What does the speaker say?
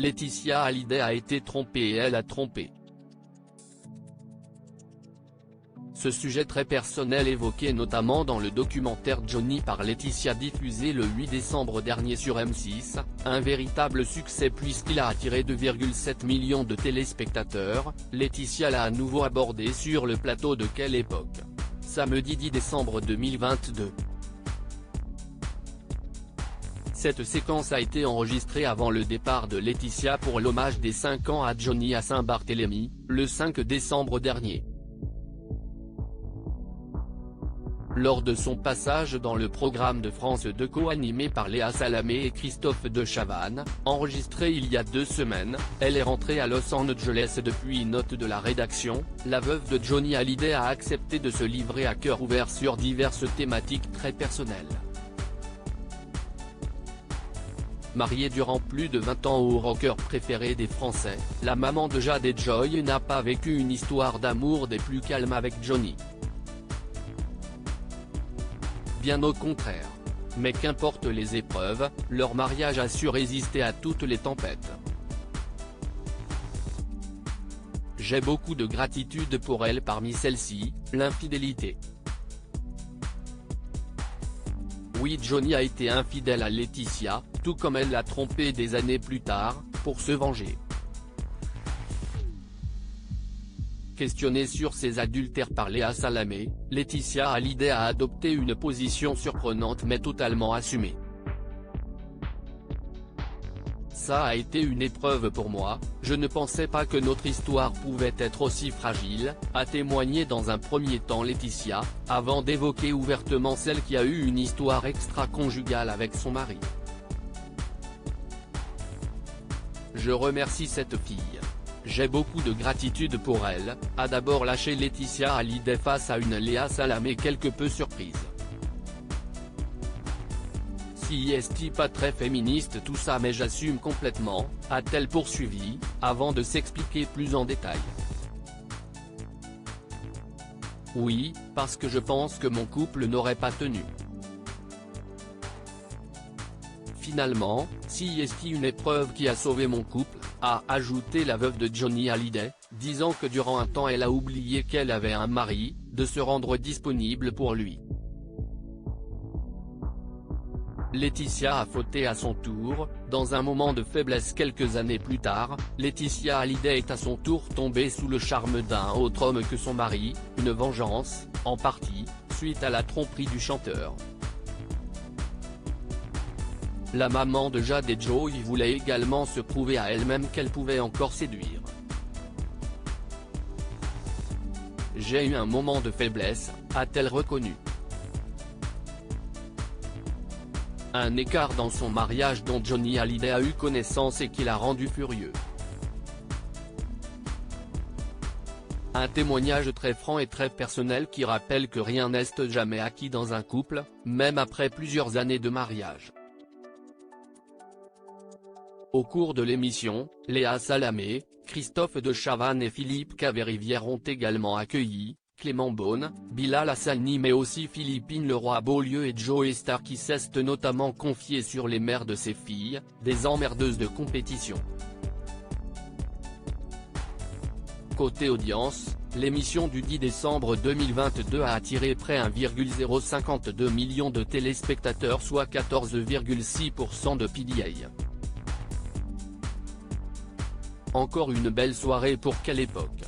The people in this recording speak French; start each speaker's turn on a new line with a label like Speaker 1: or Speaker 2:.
Speaker 1: Laetitia Hallyday a été trompée et elle a trompé. Ce sujet très personnel évoqué notamment dans le documentaire Johnny par Laetitia diffusé le 8 décembre dernier sur M6, un véritable succès puisqu'il a attiré 2,7 millions de téléspectateurs, Laetitia l'a à nouveau abordé sur le plateau de Quelle époque. Samedi 10 décembre 2022. Cette séquence a été enregistrée avant le départ de Laetitia pour l'hommage des 5 ans à Johnny à Saint-Barthélemy, le 5 décembre dernier. Lors de son passage dans le programme de France 2 co-animé par Léa Salamé et Christophe de Chavannes, enregistré il y a 2 semaines, elle est rentrée à Los Angeles depuis note de la rédaction, la veuve de Johnny Hallyday a accepté de se livrer à cœur ouvert sur diverses thématiques très personnelles. Mariée durant plus de 20 ans au rocker préféré des Français, la maman de Jade et Joy n'a pas vécu une histoire d'amour des plus calmes avec Johnny. Bien au contraire. Mais qu'importe les épreuves, leur mariage a su résister à toutes les tempêtes. J'ai beaucoup de gratitude pour elle, parmi celles-ci, l'infidélité. Oui, Johnny a été infidèle à Laetitia, tout comme elle l'a trompée des années plus tard, pour se venger. Questionnée sur ses adultères par Léa Salamé, Laetitia Hallyday a adopté une position surprenante mais totalement assumée. Ça a été une épreuve pour moi, je ne pensais pas que notre histoire pouvait être aussi fragile, a témoigné dans un premier temps Laetitia, avant d'évoquer ouvertement celle qui a eu une histoire extra-conjugale avec son mari. Je remercie cette fille. J'ai beaucoup de gratitude pour elle, a d'abord lâché Laetitia Hallyday face à une Léa Salamé quelque peu surprise. Si est pas très féministe tout ça mais j'assume complètement, a-t-elle poursuivi, avant de s'expliquer plus en détail. Oui, parce que je pense que mon couple n'aurait pas tenu. Finalement, si est une épreuve qui a sauvé mon couple, a ajouté la veuve de Johnny Hallyday, disant que durant un temps elle a oublié qu'elle avait un mari, de se rendre disponible pour lui. Laetitia a fauté à son tour, dans un moment de faiblesse quelques années plus tard, Laetitia Hallyday est à son tour tombée sous le charme d'un autre homme que son mari, une vengeance, en partie, suite à la tromperie du chanteur. La maman de Jade et Joy voulait également se prouver à elle-même qu'elle pouvait encore séduire. J'ai eu un moment de faiblesse, a-t-elle reconnu. Un écart dans son mariage dont Johnny Hallyday a eu connaissance et qui l'a rendu furieux. Un témoignage très franc et très personnel qui rappelle que rien n'est jamais acquis dans un couple, même après plusieurs années de mariage. Au cours de l'émission, Léa Salamé, Christophe de Chavannes et Philippe Caverivière ont également accueilli Clément Beaune, Bilal Hassani mais aussi Philippine Leroy-Beaulieu et Joey Starr qui s'est notamment confié sur les mères de ses filles, des emmerdeuses de compétition. Côté audience, l'émission du 10 décembre 2022 a attiré près 1,052 million de téléspectateurs soit 14,6% de PDA. Encore une belle soirée pour Quelle époque.